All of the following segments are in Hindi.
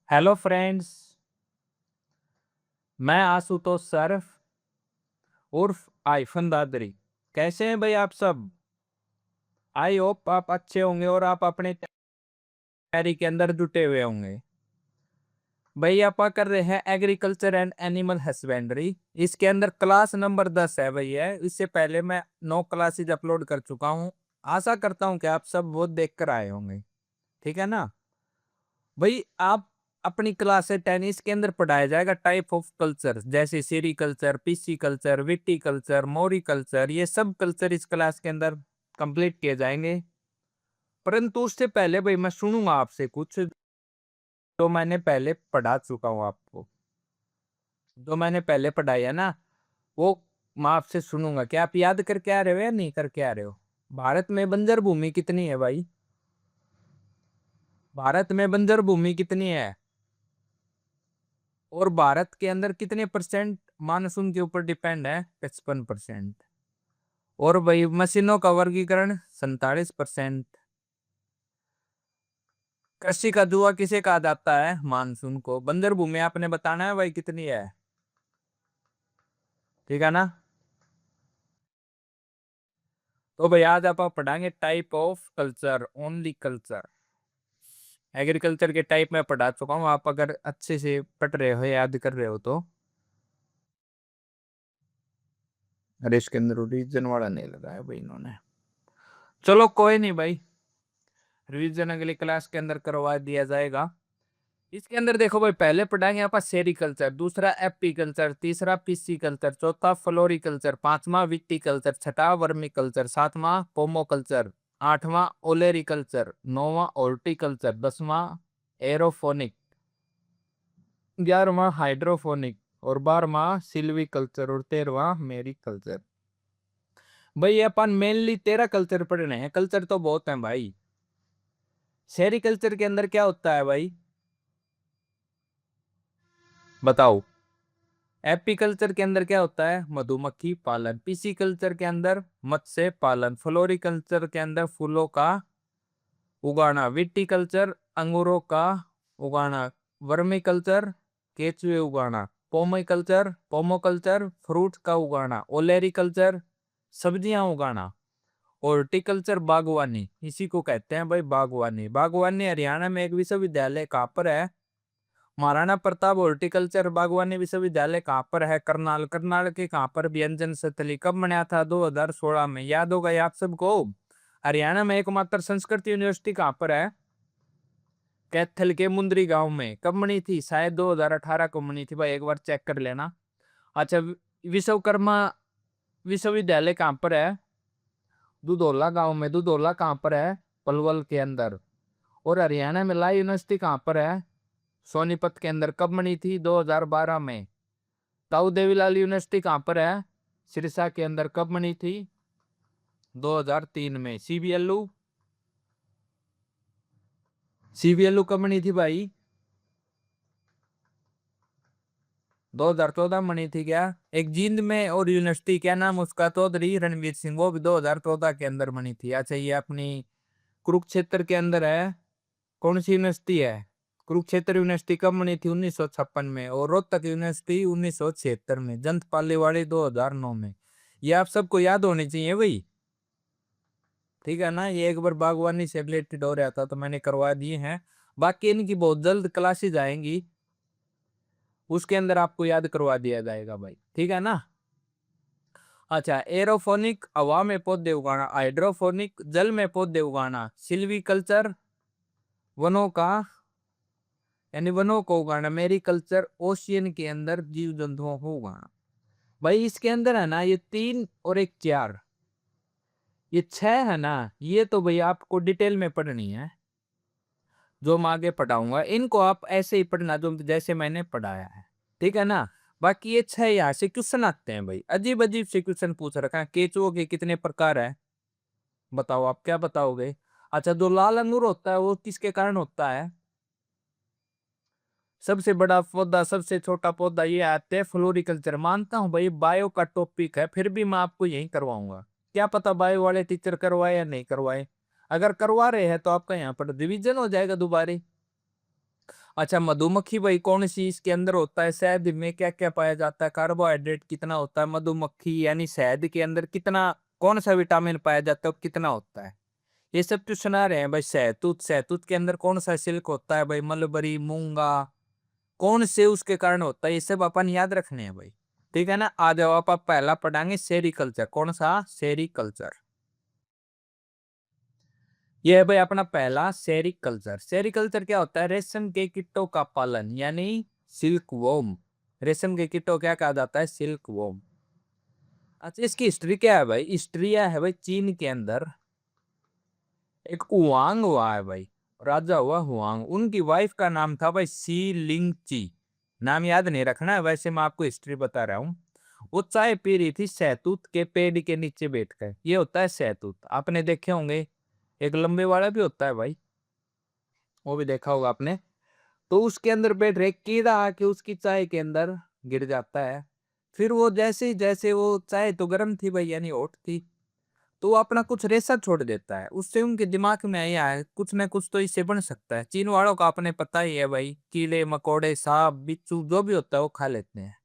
Hello friends. मैं आशुतोष सरफ उर्फ आइफन दादरी। कैसे हैं भाई आप सब? आई होप आप अच्छे होंगे और आप अपने तैयारी के अंदर जुटे हुए होंगे। भाई आप कर रहे हैं एग्रीकल्चर एंड एनिमल हस्बेंड्री। इसके अंदर क्लास नंबर 10 है भैया। इससे पहले मैं 9 क्लासेज अपलोड कर चुका हूँ। आशा करता हूँ कि आप सब वो देख कर आए होंगे। ठीक है ना भाई? आप अपनी क्लास है टेनिस के अंदर पढ़ाया जाएगा टाइप ऑफ कल्चर, जैसे sericulture, pisciculture, viticulture, moriculture. ये सब कल्चर इस क्लास के अंदर कंप्लीट किए जाएंगे। परंतु उससे पहले भाई मैं सुनूंगा आपसे कुछ जो मैंने पहले पढ़ा चुका हूँ आपको। जो मैंने पहले पढ़ाया है ना, वो मैं आपसे सुनूंगा। क्या आप याद करके आ रहे हो या नहीं करके आ रहे हो? भारत में बंजर भूमि कितनी है भाई? भारत में बंजर भूमि कितनी है? और भारत के अंदर कितने परसेंट मानसून के ऊपर डिपेंड है? 55%। और भाई मशीनों का वर्गीकरण 47%। कृषि का जुआ किसे कहा जाता है? मानसून को। बंजर भूमि आपने बताना है भाई कितनी है। ठीक है ना? तो भाई आज आप पढ़ाएंगे type of culture, only culture. Agriculture के टाइप में पढ़ा चुका हूँ। आप अगर अच्छे से पढ़ रहे हो, याद कर रहे हो तो। अरे इसके अंदर रीजन वाला नहीं लगाया भाई इन्होंने। चलो कोई नहीं भाई, रिवीजन अगली क्लास के अंदर करवा दिया जाएगा। इसके अंदर देखो भाई, पहले पढ़ाएंगे आप सेरिकल्चर, दूसरा एपीकल्चर, तीसरा पिस्सीकल्चर, चौथा फ्लोरिकल्चर, पांचवा विटीकल्चर, छठा वर्मिकल्चर, सातवां पोमोकल्चर, आठवां ओलेरिकल्चर, नौवां हॉर्टिकल्चर, 10वां एरोफोनिक, 11वां हाइड्रोफोनिक और 12वां सिल्वीकल्चर और 13वां मेरिकल्चर। भाई अपन मेनली 13 कल्चर पढ़ने हैं। कल्चर तो बहुत है भाई। सेरिकल्चर के अंदर क्या होता है भाई, बताओ? एपीकल्चर के अंदर क्या होता है? मधुमक्खी पालन। पिसीकल्चर के अंदर मत्स्य पालन। फ्लोरिकल्चर के अंदर फूलों का उगाना। विटीकल्चर अंगूरों का उगाना। वर्मिकल्चर केचुए उगाना। पोमोकल्चर फ्रूट का उगाना। ओलेरिकल्चर सब्जियां उगाना। हॉर्टिकल्चर बागवानी, इसी को कहते हैं भाई बागवानी। बागवानी हरियाणा में एक विश्वविद्यालय कहाँ पर है? महाराणा प्रताप हॉर्टिकल्चर बागवानी विश्वविद्यालय कहाँ पर है? करनाल। करनाल के कहाँ पर? व्यंजन स्थली। कब बना था? 2016 में। याद होगा ये आप सबको। हरियाणा में एकमात्र संस्कृत यूनिवर्सिटी कहाँ पर है? कैथल के मुंद्री गांव में। कब बनी थी? शायद 2018 को बनी थी भाई, एक बार चेक कर लेना। अच्छा, विश्वकर्मा विश्वविद्यालय कहाँ पर है? दुधौला गांव में। दुधौला कहाँ पर है? पलवल के अंदर। और हरियाणा में ला यूनिवर्सिटी कहाँ पर है? सोनीपत के अंदर। कब बनी थी? 2012 में। ताऊ देवीलाल यूनिवर्सिटी कहाँ पर है? सिरसा के अंदर। कब बनी थी? 2003 में। सीबीएलयू सीबीएलयू कब बनी थी भाई? 2014 में बनी थी क्या? एक जींद में और यूनिवर्सिटी, क्या नाम उसका? चौधरी रणवीर सिंह, वो भी 2014 के अंदर बनी थी। अच्छा, ये अपनी कुरुक्षेत्र के अंदर है। कौन सी यूनिवर्सिटी है? कुरुक्षेत्र यूनिवर्सिटी कब बनी थी? 1956 में। और रोहतक यूनिवर्सिटी 1976 में। जंत पालीवाड़ी 2009 में। ये आप सबको याद होनी चाहिए भाई। ठीक है ना? ये एक बार बागवानी से रिलेटेड हो रहा था तो मैंने करवा दिए हैं। बाकी इनकी बहुत जल्द क्लासेज आएंगी, उसके अंदर आपको याद करवा दिया जाएगा भाई। ठीक है ना? अच्छा, एरोफोनिक हवा में पौधे उगाना। हाइड्रोफोनिक जल में पौधे उगाना। सिल्वीकल्चर वनों का यानी वनों को उगाना। मेरीकल्चर ओशियन के अंदर जीव जंतुओं को उगाना। भाई इसके अंदर है ना, ये 3 और एक 4, ये 6 है ना, ये तो भाई आपको डिटेल में पढ़नी है। जो मैं आगे पढ़ाऊंगा इनको आप ऐसे ही पढ़ना जो जैसे मैंने पढ़ाया है। ठीक है ना? बाकी ये 6 यहाँ से क्वेश्चन आते हैं भाई, अजीब अजीब से क्वेश्चन पूछ रखा है। केचुओं के कितने प्रकार है? बताओ, आप क्या बताओगे? अच्छा, जो लाल अंगूर होता है वो किसके कारण होता है? सबसे बड़ा पौधा, सबसे छोटा पौधा, ये आते हैं फ्लोरिकल्चर। मानता हूँ भाई बायो का टॉपिक है, फिर भी मैं आपको यही करवाऊंगा। क्या पता बायो वाले टीचर करवाए या नहीं करवाए। अगर करवा रहे हैं तो आपका यहाँ पर रिवीजन हो जाएगा दोबारा। अच्छा, मधुमक्खी भाई कौन सी इसके अंदर होता है, शहद में क्या क्या पाया जाता है, कार्बोहाइड्रेट कितना होता है, मधुमक्खी यानी शहद के अंदर कितना, कौन सा विटामिन पाया जाता है और कितना होता है, ये सब तो सुना रहे हैं भाई। शहतूत, शहतूत के अंदर कौन सा सिल्क होता है भाई, मलबरी, मूंगा, कौन से उसके कारण होता है, ये सब अपन याद रखने हैं भाई। ठीक है ना, आ जाओ आप पहला पढ़ाएंगे सेरिकल्चर। कौन सा, सेरिकल्चर। ये है भाई अपना पहला सेरिकल्चर। सेरिकल्चर क्या होता है, रेशम के कीटों का पालन यानी सिल्क वोम। रेशम के कीटों क्या कहा जाता है, सिल्क वोम। अच्छा, इसकी हिस्ट्री क्या है भाई, हिस्ट्री है भाई चीन के अंदर एक हुआंग हुआ है भाई, राजा हुआ हुआंग, उनकी वाइफ का नाम था भाई सी लिंग ची। नाम याद नहीं रखना है, वैसे मैं आपको हिस्ट्री बता रहा हूँ। वो चाय पी रही थी सहतूत के पेड़ के नीचे बैठकर, ये होता है सहतूत, आपने देखे होंगे। एक लंबे वाला भी होता है भाई, वो भी देखा होगा आपने। तो उसके अंदर बैठ रहे, कीड़ा आके उसकी चाय के अंदर गिर जाता है। फिर वो जैसे जैसे वो चाय तो गर्म थी भाई यानी हॉट थी, तो वो अपना कुछ रेशा छोड़ देता है। उससे उनके दिमाग में आया है कुछ ना कुछ तो इससे बन सकता है। चीन वालों का आपने पता ही है भाई, कीड़े मकोड़े सांप बिच्छू जो भी होता है वो खा लेते हैं।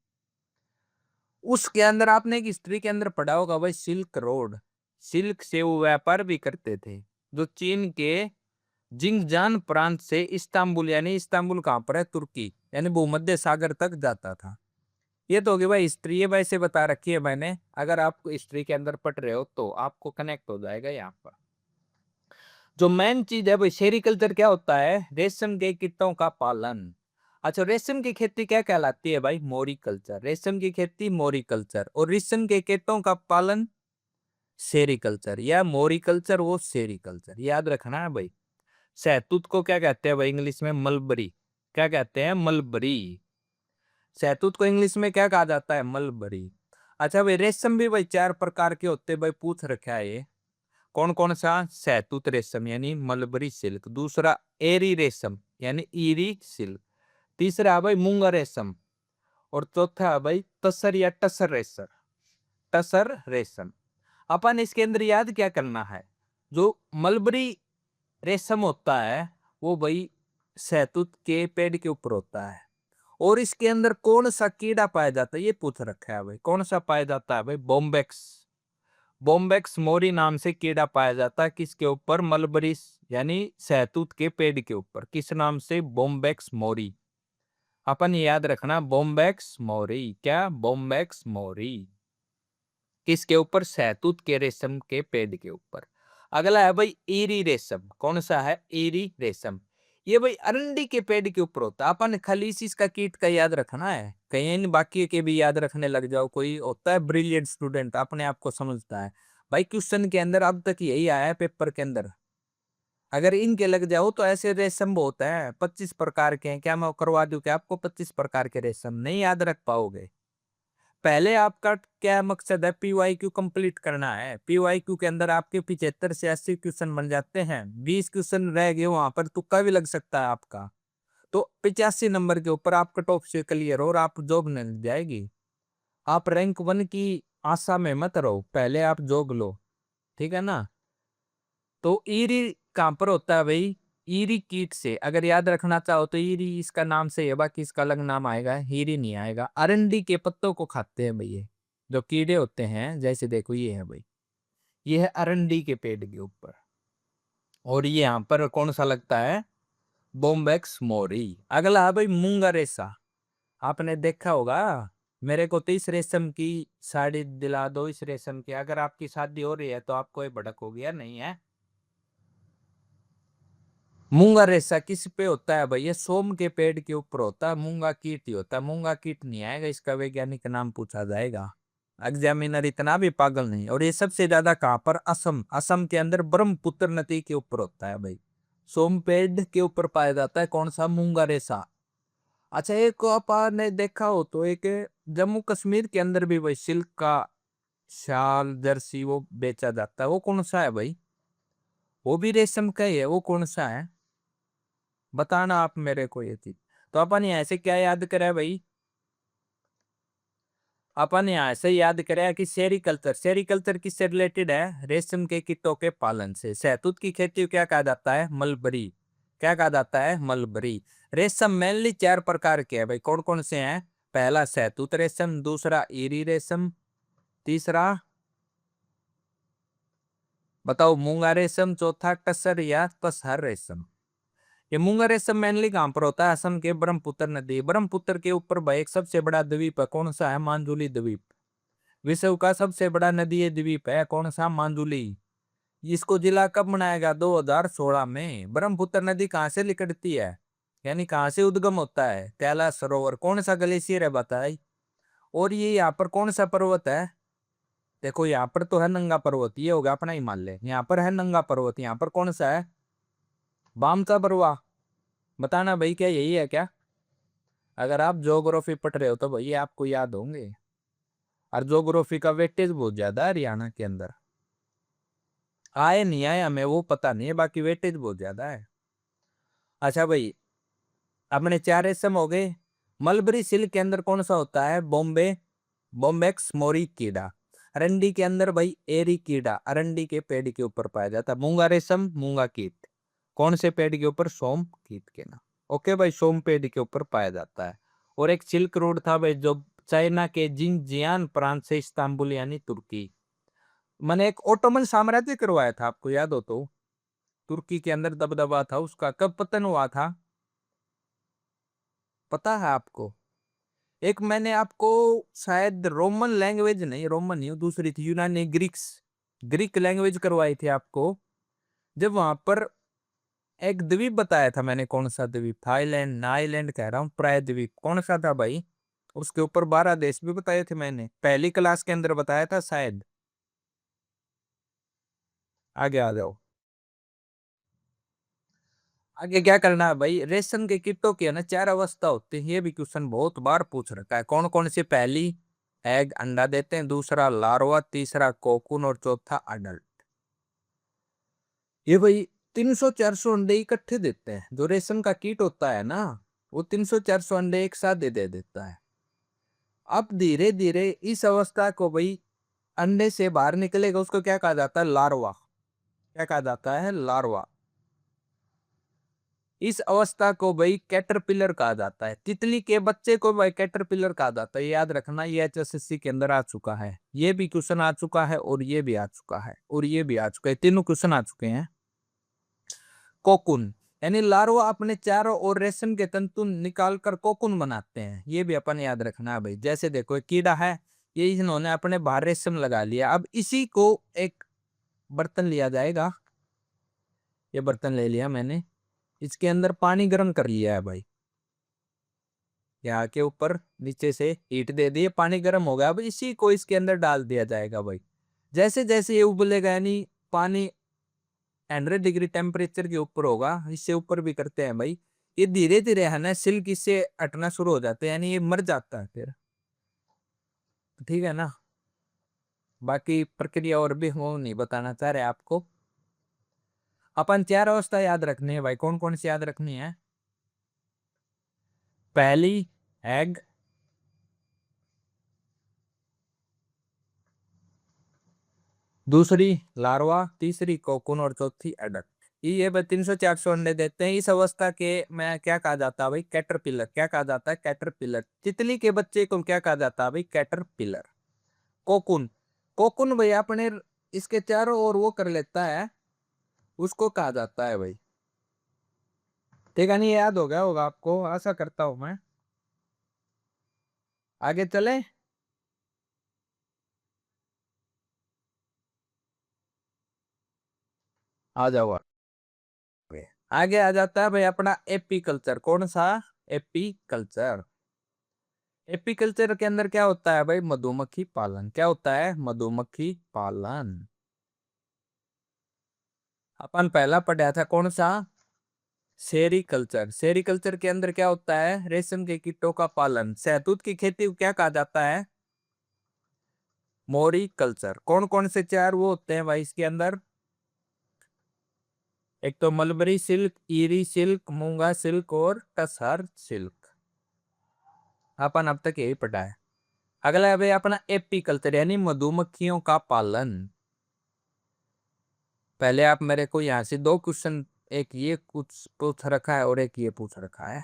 उसके अंदर आपने एक हिस्ट्री के अंदर पढ़ा होगा भाई, सिल्क रोड, सिल्क से वो व्यापार भी करते थे, जो चीन के जिंगजान प्रांत से इस्तांबुल, यानी इस्तांबुल कहाँ पर है, तुर्की, यानी भूमध्य सागर तक जाता था। ये तो होगी भाई हिस्ट्री, ये वैसे बता रखी है मैंने, अगर आप हिस्ट्री के अंदर पढ़ रहे हो तो आपको कनेक्ट हो जाएगा यहाँ पर। जो मेन चीज है भाई, सेरिकल्चर क्या होता है, रेशम के कीटों का पालन। अच्छा, रेशम की खेती क्या कहलाती है भाई, मोरिकल्चर। रेशम की खेती मोरिकल्चर, और रेशम के कीटों का पालन सेरिकल्चर, या मोरिकल्चर वो सेरिकल्चर, याद रखना है भाई। शहतूत को क्या कहते हैं भाई इंग्लिश में, मलबरी। क्या कहते हैं, मलबरी। शहतूत को इंग्लिश में क्या कहा जाता है, मलबरी। अच्छा भाई, रेशम भी भाई चार प्रकार के होते हैं भाई, पूछ रखा है ये। कौन कौन सा, शहतूत रेशम यानी मलबरी सिल्क, दूसरा एरी रेशम यानी ईरी सिल्क, तीसरा है भाई मूंगा रेशम, और चौथा है भाई तसर या टसर रेशम, टसर रेशम। अपन इसके अंदर याद क्या करना है, जो मलबरी रेशम होता है वो भाई शहतूत के पेड़ के ऊपर होता है, और इसके अंदर कौन सा कीड़ा पाया जाता है ये पूछ रखा है भाई, कौन सा पाया जाता है भाई, बॉम्बेक्स। बॉम्बेक्स मोरी नाम से कीड़ा पाया जाता है किसके ऊपर, मलबरी यानी शहतूत के पेड़ के ऊपर, किस नाम से, बॉम्बेक्स मोरी। अपन ये याद रखना, बॉम्बेक्स मोरी, क्या, बॉम्बेक्स मोरी, किसके ऊपर, शहतूत के रेशम के पेड़ के ऊपर। अगला है भाई ईरी रेशम, कौन सा है, ईरी रेशम। ये भाई अरंडी के पेड़ के ऊपर होता है। अपन खाली इसी इसका कीट का याद रखना है, कहीं इन बाकी के भी याद रखने लग जाओ। कोई होता है ब्रिलियंट स्टूडेंट, अपने आप को समझता है भाई, क्वेश्चन के अंदर अब तक यही आया है पेपर के अंदर, अगर इनके लग जाओ तो ऐसे रेशम बहुत है, 25 प्रकार के हैं। क्या मैं करवा दूं क्या आपको, 25 प्रकार के रेशम नहीं याद रख पाओगे। पहले आपका क्या मकसद है, पीवाईक्यू कंप्लीट करना है। पीवाईक्यू के अंदर आपके 75 से 80 क्वेश्चन बन जाते हैं, 20 क्वेश्चन रह गए, वहां पर तुक्का भी लग सकता है आपका। तो 85 नंबर के ऊपर आपका टॉप से क्लियर हो और आप जॉब मिल जाएगी। आप रैंक 1 की आशा में मत रहो, पहले आप जॉब लो, ठीक है ना। तो ईरी कहां पर होता है भाई, ईरी कीट से अगर याद रखना चाहो तो ईरी इसका नाम से है, बाकी इसका अलग नाम आएगा, हीरी नहीं आएगा। अरंडी के पत्तों को खाते हैं भाई ये, जो कीड़े होते हैं, जैसे देखो ये है भाई, ये है अरंडी के पेड़ के ऊपर। और ये यहाँ पर कौन सा लगता है, बोम्बेक्स मोरी। अगला है भाई मूंगा रेशा, आपने देखा होगा। मेरे को तो इस रेशम की साड़ी दिला दो, इस रेशम की, अगर आपकी शादी हो रही है तो आपको ये भड़क हो गया, नहीं है। मूंगा रेशा किस पे होता है भाई, ये सोम के पेड़ के ऊपर होता है, मूंगा कीट ही होता है। मूंगा कीट नहीं आएगा, इसका वैज्ञानिक नाम पूछा जाएगा, एग्जामिनर इतना भी पागल नहीं। और ये सबसे ज्यादा कहां पर, असम, असम के अंदर ब्रह्मपुत्र नदी के ऊपर होता है भाई, सोम पेड़ के ऊपर पाया जाता है, कौन सा, मूंगा रेशा। अच्छा, एक आपने देखा हो तो एक जम्मू कश्मीर के अंदर भी भाई सिल्क का शाल जर्सी वो बेचा जाता है, वो कौन सा है भाई, वो भी रेशम का ही है, वो कौन सा है, बताना आप मेरे को ये चीज। तो अपन यहाँ से क्या याद करें भाई, अपन यहाँ से याद करें कि सेरिकल्चर, सेरिकल्चर किससे रिलेटेड है, रेशम के कीटों के पालन से। शहतूत की खेती को क्या कहा जाता है, मलबरी, क्या कहा जाता है, मलबरी। रेशम मेनली 4 प्रकार के हैं भाई, कौन कौन से हैं? पहला शहतूत रेशम, दूसरा ईरी रेशम, तीसरा बताओ मूंगा रेशम, चौथा टसर या तसहर रेशम। ये मूंगा रेशम मेनली कहां पर होता है? असम के ब्रह्मपुत्र नदी, ब्रह्मपुत्र के ऊपर भाई एक सबसे बड़ा द्वीप है, कौन सा है? मांजुली द्वीप। विश्व का सबसे बड़ा नदीय द्वीप है, कौन सा? मांजुली। इसको जिला कब बनाया गया? 2016 में। ब्रह्मपुत्र नदी कहां से निकलती है, यानी कहां से उद्गम होता है? कैलाश सरोवर। कौन सा ग्लेशियर है बताइए? और ये यहाँ पर कौन सा पर्वत है? देखो यहाँ पर तो है नंगा पर्वत, ये होगा अपना हिमालय। यहाँ पर है नंगा पर्वत, यहाँ पर कौन सा है? बामचा बरुआ। बताना भाई, क्या यही है क्या? अगर आप ज्योग्राफी पढ़ रहे हो तो भाई आपको याद होंगे। और ज्योग्राफी का वेटेज बहुत ज्यादा है हरियाणा के अंदर। आए नहीं आए हमें वो पता नहीं है, बाकी वेटेज बहुत ज्यादा है। अच्छा भाई, अपने 4 रेशम हो गए। मलबरी सिल्क के अंदर कौन सा होता है? बॉम्बे बॉम्बेक्स मोरी कीड़ा। अरंडी के अंदर भाई एरी कीड़ा, अरंडी के पेड़ के ऊपर पाया जाता है। मूंगा रेशम, मूंगा कीट, कौन से पेड़ के ऊपर? सोम कीट के ना। ओके भाई, सोम पेड़ के ऊपर पाया जाता है। और एक सिल्क रोड था भाई, जो चाइना के जिनजियान प्रांत से इस्तांबुल यानी तुर्की, मैंने एक ओटोमन साम्राज्य करवाया था, आपको याद हो तो। तुर्की के अंदर दबदबा था उसका, कब पतन हुआ था पता है आपको? एक मैंने आपको शायद रोमन लैंग्वेज नहीं, रोमन नहीं, दूसरी थी यूनानी, ग्रीक लैंग्वेज करवाई थी आपको। जब वहां पर एक द्वीप बताया था मैंने, कौन सा द्वीप? थाईलैंड, नाईलैंड कह रहा हूँ, प्राय द्वीप कौन सा था भाई? उसके ऊपर 12 देश भी बताए थे मैंने, पहली क्लास के अंदर बताया था शायद। आगे आ जाओ। आगे क्या करना है भाई? रेशम के कीटों की है ना 4 अवस्था होती है, ये भी क्वेश्चन बहुत बार पूछ रखा है। कौन कौन सी? पहली एग, अंडा देते हैं, दूसरा लार्वा, तीसरा कोकून और चौथा अडल्ट। ये भाई 300-400 अंडे इकट्ठे देते हैं। जो रेशम का कीट होता है ना, वो 300-400 अंडे एक साथ दे देता है। अब धीरे धीरे इस अवस्था को भाई, अंडे से बाहर निकलेगा, उसको क्या कहा जाता है? लार्वा। क्या कहा जाता है? लार्वा। इस अवस्था को भाई कैटरपिलर कहा जाता है। तितली के बच्चे को भाई कैटरपिलर कहा जाता है, याद रखना। ये एचएसएससी के अंदर आ चुका है, ये भी क्वेश्चन आ चुका है, और ये भी आ चुका है, और ये भी आ चुका है, तीनों क्वेश्चन आ चुके हैं। कोकुन यानी लार्वा अपने चारों ओर रेशम के तंतु निकाल कर कोकुन बनाते हैं, ये भी अपन याद रखना है भाई। जैसे देखो एक कीड़ा है, ये इन्होंने अपने बाहर रेशम लगा लिया, अब इसी को एक बर्तन लिया जाएगा। ये बर्तन ले लिया मैंने, इसके अंदर पानी गर्म कर लिया है भाई, यहाँ के ऊपर नीचे से हीट दे दी, पानी गर्म हो गया। अब इसी को इसके अंदर डाल दिया जाएगा भाई। जैसे जैसे ये उबलेगा, यानी पानी 100 डिग्री टेम्परेचर के ऊपर होगा, इससे ऊपर भी करते हैं भाई, ये धीरे धीरे है ना सिल्क इससे हटना शुरू हो जाते हैं, यानी ये मर जाता है फिर। ठीक है ना? बाकी प्रक्रिया और भी वो नहीं बताना चाह रहे आपको। अपन 4 अवस्था याद रखनी है भाई, कौन कौन सी याद रखनी है? पहली एग, दूसरी लार्वा, तीसरी कोकून और चौथी एडल्ट। ये 300-400 अंडे देते हैं। इस अवस्था के में क्या कहा जाता है भाई? कैटरपिलर। क्या कहा जाता है? कैटरपिलर। तितली के बच्चे को क्या कहा जाता है भाई? कैटरपिलर। कोकून, कोकून भाई अपने इसके चारों ओर वो कर लेता है, उसको कहा जाता है भाई। ठीक है, नहीं याद हो गया होगा आपको, आशा करता हूं मैं। आगे चले। आ जाओ आगे। आगे आ जाता है भाई अपना एपीकल्चर। कौन सा? एपीकल्चर। एपीकल्चर के अंदर क्या होता है भाई? मधुमक्खी पालन। क्या होता है? मधुमक्खी पालन। अपन पहला पढ़ा था कौन सा? सेरीकल्चर। सेरीकल्चर के अंदर क्या होता है? रेशम के कीटों का पालन। शहतूत की खेती को क्या कहा जाता है? मोरी कल्चर। कौन कौन से 4 वो होते हैं भाई इसके अंदर? एक तो मलबरी सिल्क, ईरी सिल्क, मूंगा सिल्क और टसर सिल्क। अपन अब तक यही पढ़ा है। अगला है भाई अपना एपीकल्चर, यानी मधुमक्खियों का पालन। पहले आप मेरे को यहाँ से 2 क्वेश्चन, एक ये कुछ पूछ रखा है और एक ये पूछ रखा है।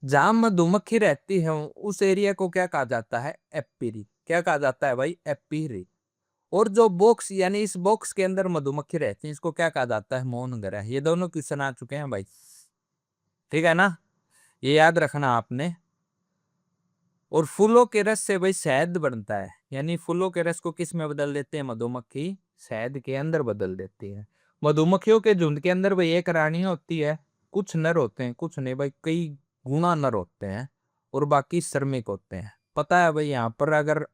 जहां मधुमक्खी रहती है उस एरिया को क्या कहा जाता है? एपीरी। क्या कहा जाता है भाई? एपीरी। और जो बॉक्स यानी इस बॉक्स के अंदर मधुमक्खी रहती है इसको क्या कहा जाता है? मौन ग्रह। ये दोनों क्वेश्चन आ चुके हैं भाई, ठीक है ना? ये याद रखना आपने। और फूलों के रस से भाई शहद बनता है, यानी फूलों के रस को किस में बदल देते हैं? मधुमक्खी शहद के अंदर बदल देती है। मधुमक्खियों के झुंड के अंदर भाई एक रानी होती है, कुछ नर होते हैं, कुछ नहीं भाई, कई गुना नर होते हैं, और बाकी श्रमिक होते हैं। पता है भाई, यहाँ पर अगर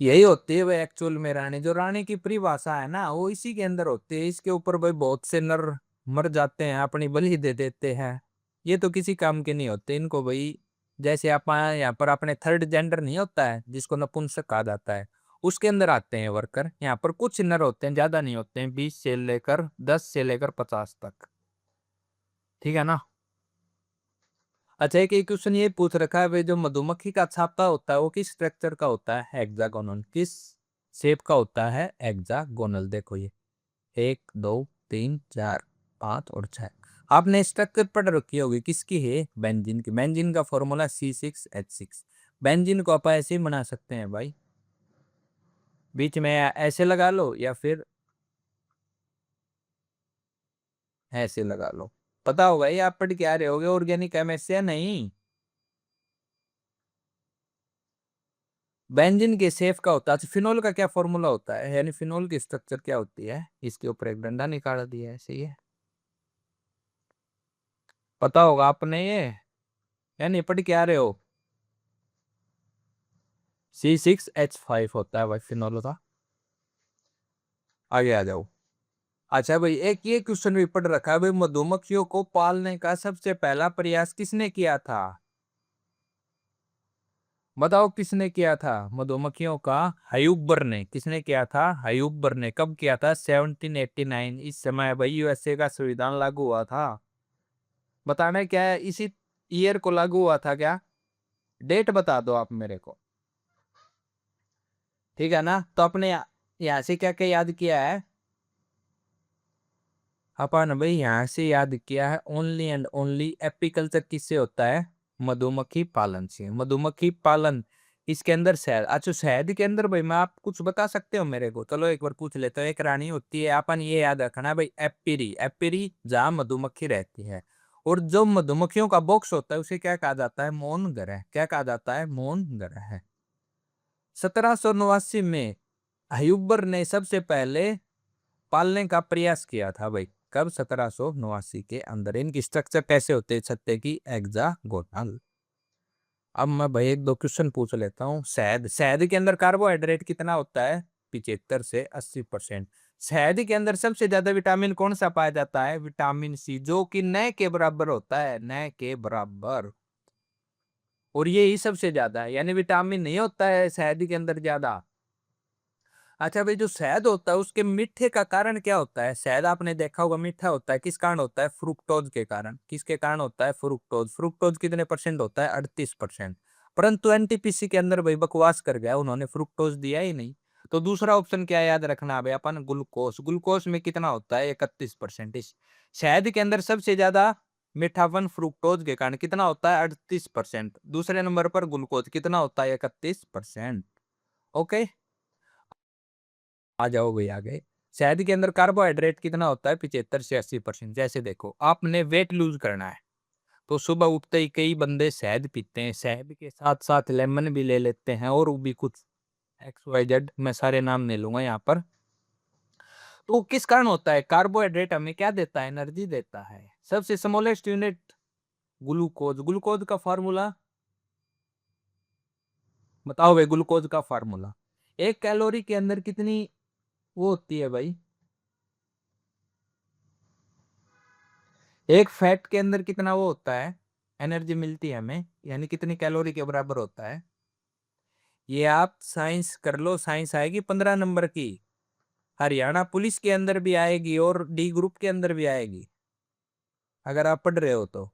यही होती है भाई एक्चुअल में रानी, जो रानी की परिभाषा है ना वो इसी के अंदर होती है। इसके ऊपर भाई बहुत से नर मर जाते हैं, अपनी बलि दे देते हैं। ये तो किसी काम के नहीं होते इनको भाई। जैसे आप यहाँ पर अपने थर्ड जेंडर नहीं होता है जिसको नपुंसक कहा जाता है, उसके अंदर आते हैं वर्कर। यहाँ पर कुछ नर होते हैं, ज्यादा नहीं होते हैं, 20 से लेकर 10 से लेकर 50 तक, ठीक है ना? अच्छा, एक क्वेश्चन ये पूछ रखा है भाई, जो मधुमक्खी का छाता होता है वो किस स्ट्रक्चर का होता है? हेक्सागोनल। किस शेप का होता है? हेक्सागोनल। देखो ये 1 2 3 4 5 और 6। आपने स्ट्रक्चर पढ़ रखी होगी, किसकी है? बेंजीन की। बेंजीन का फॉर्मूला C6H6। बेंजीन को आप ऐसे ही बना सकते हैं भाई, बीच में ऐसे लगा लो या फिर ऐसे लगा लो। पता होगा ये, आप पढ़ के आ रहे होगे ऑर्गेनिक केमिस्ट्री या नहीं? बेंजीन के सेफ का होता है। अच्छा, फिनोल का क्या फॉर्मूला होता है, यानी फिनोल की स्ट्रक्चर क्या होती है? इसके ऊपर एक डंडा निकाल दिया है, सही है, पता होगा आपने ये, यानी पढ़ के आ रहे हो। C6H5 होता है भाई फिनोल का। आगे आ जाओ। अच्छा भाई, एक ये क्वेश्चन भी पढ़ रखा है भाई, मधुमक्खियों को पालने का सबसे पहला प्रयास किसने किया था? बताओ किसने किया था मधुमक्खियों का? हयूबर ने। किसने किया था? हयूबर ने। कब किया था? 1789। इस समय भाई यूएसए का संविधान लागू हुआ था। बताना क्या है, इसी ईयर को लागू हुआ था क्या? डेट बता दो आप मेरे को, ठीक है ना? तो अपने यहाँ से क्या क्या याद किया है अपन भाई? यहाँ से याद किया है ओनली एंड ओनली एपीकल्चर किससे होता है? मधुमक्खी पालन से। मधुमक्खी पालन इसके अंदर शहद। अच्छा, शहद के अंदर भाई मैं आप कुछ बता सकते हो मेरे को? चलो एक बार पूछ लेते हो। एक रानी होती है, अपन ये याद रखना है भाई, एपीरी। एपीरी जहाँ मधुमक्खी रहती है। और जो मधुमक्खियों का बॉक्स होता है उसे क्या कहा जाता है? मौन ग्रह। क्या कहा जाता है? मौन ग्रह है। 1789 में हयूबर ने सबसे पहले पालने का प्रयास किया था भाई। कब? 1789 के अंदर। इनकी स्ट्रक्चर कैसे होते हैं छत्ते की? हेक्सागोनल। अब मैं भाई एक दो क्वेश्चन पूछ लेता हूँ। शहद। शहद के अंदर कार्बोहाइड्रेट कितना होता है? 75 से 80%। शहद के अंदर सबसे ज्यादा विटामिन कौन सा पाया जाता है? विटामिन सी, जो कि न के बराबर होता है, न के बराबर। और ये ही सबसे ज्यादा है, यानी विटामिन नहीं होता है शहद के अंदर ज्यादा। अच्छा भाई, जो शहद होता है उसके मीठे का कारण क्या होता है? शहद आपने देखा होगा मीठा होता है, किस कारण होता है? फ्रुक्टोज के कारण। किसके कारण होता है? फ्रुक्टोज। फ्रुक्टोज कितने परसेंट होता है? 38%। परंतु एनटीपीसी के अंदर भाई बकवास कर गया, उन्होंने फ्रुक्टोज दिया ही नहीं। तो दूसरा ऑप्शन क्या याद रखना भाई अपन? ग्लूकोज। ग्लूकोज में कितना होता है? 31%। इस शहद के अंदर सबसे ज्यादा मीठापन फ्रुक्टोज के कारण कितना होता है? 38%। दूसरे नंबर पर ग्लूकोज कितना होता है? 31%। ओके, आ जाओ भाई आगे। शहद के अंदर कार्बोहाइड्रेट कितना होता है? 75 से 80%। जैसे देखो, आपने वेट लूज करना है तो सुबह उठते ही कई बंदे शहद पीते हैं, शहद के साथ साथ लेमन भी ले लेते हैं, और भी कुछ XYZ, मैं सारे नाम नहीं लूंगा यहाँ पर। तो किस कारण होता है? कार्बोहाइड्रेट हमें क्या देता है? एनर्जी देता है। सबसे स्मॉलेस्ट यूनिट ग्लूकोज। ग्लूकोज का फार्मूला बताओ भाई, ग्लूकोज का फार्मूला। एक कैलोरी के अंदर कितनी वो होती है भाई? एक फैट के अंदर कितना वो होता है? एनर्जी मिलती है हमें, यानी कितनी कैलोरी के बराबर होता है? ये आप साइंस कर लो, साइंस आएगी 15 नंबर की। हरियाणा पुलिस के अंदर भी आएगी और डी ग्रुप के अंदर भी आएगी, अगर आप पढ़ रहे हो तो।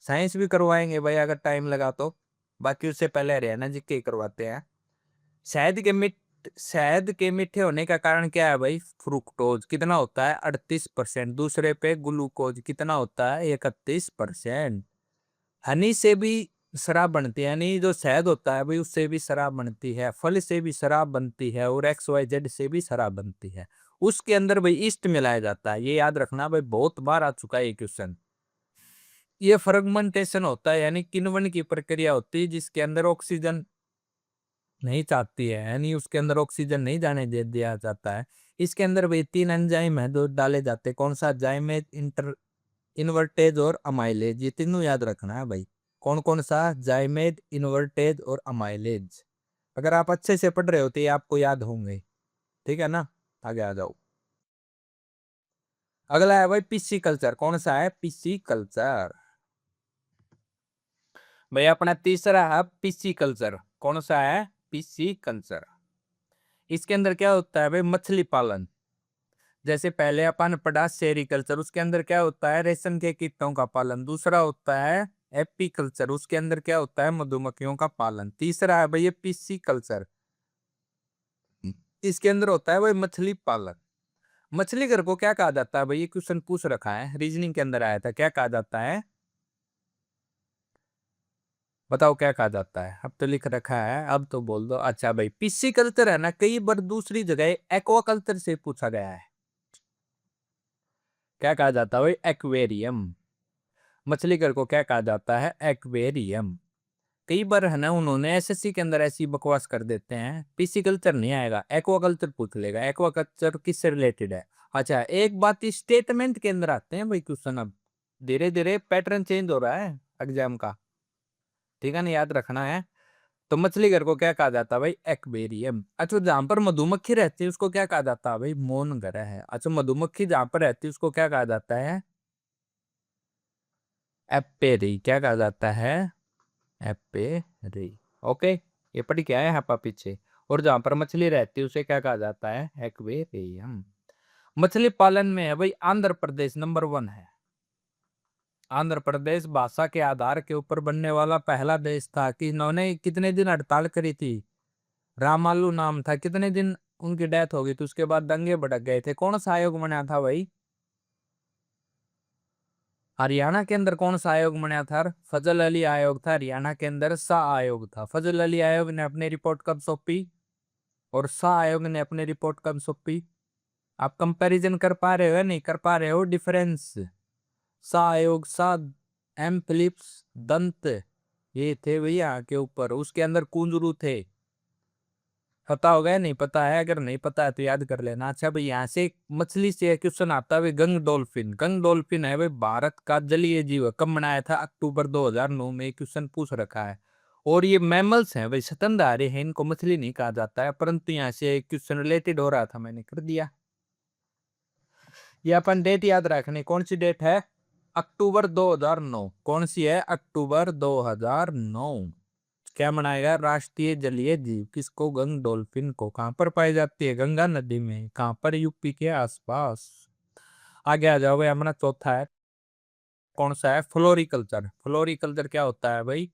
साइंस भी करवाएंगे भाई अगर टाइम लगा तो। बाकी उससे पहले हरियाणा जी के करवाते हैं। शहद के मिट शहद के मीठे होने का कारण क्या है भाई? फ्रुक्टोज कितना होता है? 38%। दूसरे पे ग्लूकोज कितना होता है? 31%। हनी से भी शराब बनती है, यानी जो शहद होता है भाई उससे भी शराब बनती है, फल से भी शराब बनती है, और XYZ से भी शराब बनती है। उसके अंदर भाई ईस्ट मिलाया जाता है, ये याद रखना भाई, बहुत बार आ चुका है ये क्वेश्चन। ये फर्मेंटेशन होता है, यानी किण्वन की प्रक्रिया होती है जिसके अंदर ऑक्सीजन नहीं चाहती है, यानी उसके अंदर ऑक्सीजन नहीं जाने दे दिया जाता है। इसके अंदर भाई 3 एंजाइम है जो डाले जाते हैं। कौन सा? जाइमेज, इन्वर्टेज और अमाइलेज, ये तीनों याद रखना है भाई। कौन कौन सा? जाइमेज, इन्वर्टेज और अमाइलेज। अगर आप अच्छे से पढ़ रहे हो तो ये आपको याद होंगे, ठीक है ना? आगे आ जाओ। अगला है भाई पीसी कल्चर। कौन सा है? PC culture. भाई अपना तीसरा है पीसी कल्चर। कौन सा है? PC culture. इसके अंदर क्या होता है भाई? मछली पालन। जैसे पहले अपन पढ़ा सेरिकल्चर, उसके अंदर क्या होता है? रेशम के कीटों का पालन। दूसरा होता है एपीकल्चर, उसके अंदर क्या होता है? मधुमक्खियों का पालन। तीसरा है भाई ये पीसी कल्चर, इसके अंदर होता है भाई मछली पालन। मछली घर को क्या कहा जाता है भाई? ये क्वेश्चन पूछ रखा है, रीजनिंग के अंदर आया था। क्या कहा जाता है? बताओ क्या कहा जाता है? अब तो लिख रखा है, अब तो बोल दो। अच्छा भाई, पीसी कल्चर है ना, कई बार दूसरी जगह एक्वाकल्चर से पूछा गया है। क्या कहा जाता है भाई? एक्वेरियम। मछली घर को क्या कहा जाता है? एक्वेरियम। कई बार है ना उन्होंने एसएससी के अंदर ऐसी बकवास कर देते हैं, पीसी कल्चर नहीं आएगा, एक्वाकल्चर पूछ लेगा। एक्वाकल्चर किससे रिलेटेड है? अच्छा, एक बात, स्टेटमेंट के अंदर आते हैं भाई क्वेश्चन। अब धीरे धीरे पैटर्न चेंज हो रहा है एग्जाम का, ठीक है ना? याद रखना है। तो मछली घर को क्या कहा जाता है भाई? एक्वेरियम। अच्छा, जहां पर मधुमक्खी रहती है उसको क्या कहा जाता है भाई? मौन घर है। अच्छा, मधुमक्खी जहां पर रहती है उसको क्या कहा जाता है? एपेरी। क्या कहा जाता है? एपेरी। ओके, ये पढ़ के आए हैं आप पीछे। और जहां पर मछली रहती है उसे क्या कहा जाता है? एक्वेरियम। मछली पालन में है भाई आंध्र प्रदेश नंबर 1 है। आंध्र प्रदेश भाषा के आधार के ऊपर बनने वाला पहला देश था कि इन्होंने कितने दिन हड़ताल करी थी? रामालू नाम था। कितने दिन उनकी डेथ हो गई थी, उसके बाद दंगे भड़क गए थे। कौन सा आयोग बना था भाई? हरियाणा के अंदर कौन सा आयोग बना था? फजल अली आयोग था। हरियाणा के अंदर शाह आयोग था। फजल अली आयोग ने अपनी रिपोर्ट कब सौंपी और शाह आयोग ने अपनी रिपोर्ट कब सौंपी? आप कंपैरिजन कर पा रहे हो या नहीं कर पा रहे हो? डिफरेंस। शाह आयोग, शाह एम फिलिप्स दंत, ये थे भैया के ऊपर। उसके अंदर कुंजरू थे। पता होगा या नहीं पता है? अगर नहीं पता है तो याद कर लेना। अच्छा भाई, यहाँ से मछली से क्वेश्चन आता है। गंग डॉल्फिन। गंग डॉल्फिन है भाई भारत का जलीय जीव। कब बनाया था? अक्टूबर 2009 में क्वेश्चन पूछ रखा है। और ये मैमल्स हैं भाई, स्तनधारी है, इनको मछली नहीं कहा जाता है, परंतु यहाँ से क्वेश्चन रिलेटेड हो रहा था, मैंने कर दिया। ये अपन डेट याद रखनी। कौन सी डेट है? अक्टूबर 2009। कौन सी है? अक्टूबर 2009। क्या मनाएगा? राष्ट्रीय जलीय जीव किसको? गंग डॉल्फिन को। कहां पर पाई जाती है? गंगा नदी में। कहां पर? यूपी के आसपास। आगे आ जाओ भाई, हमारा चौथा है। कौन सा है? फ्लोरिकल्चर। फ्लोरिकल्चर क्या होता है भाई?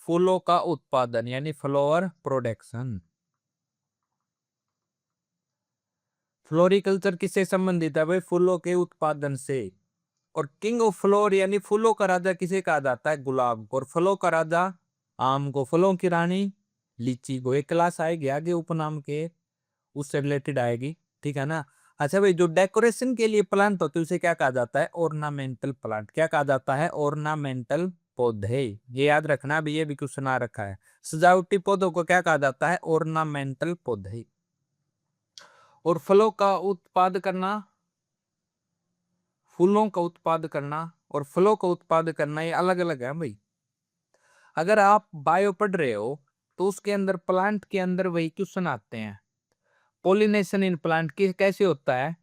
फूलों का उत्पादन, यानी फ्लावर प्रोडक्शन। फ्लोरिकल्चर किससे संबंधित है भाई? फूलों के उत्पादन से। और किंग ऑफ फ्लोर, यानी फूलों का राजा किसे कहा जाता है? गुलाब को। और फलों का राजा आम को। फलों की रानी लीची को। एक क्लास आएगी आगे उपनाम के, उससे रिलेटेड आएगी, ठीक है ना? अच्छा भाई, जो डेकोरेशन के लिए प्लांट होते हैं उसे क्या कहा जाता है? Ornamental plant. क्या कहा जाता है? ऑर्नामेंटल पौधे। ये याद रखना भी, ये भी क्वेश्चन आ रखा है। सजावटी पौधों को क्या कहा जाता है? ऑर्नामेंटल पौधे। और फलों का उत्पाद करना, फूलों का उत्पाद करना और फलों का उत्पाद करना, ये अलग अलग है भाई। अगर आप बायो पढ़ रहे हो तो उसके अंदर प्लांट के अंदर वही क्वेश्चन आते हैं। पोलिनेशन इन प्लांट की कैसे होता है?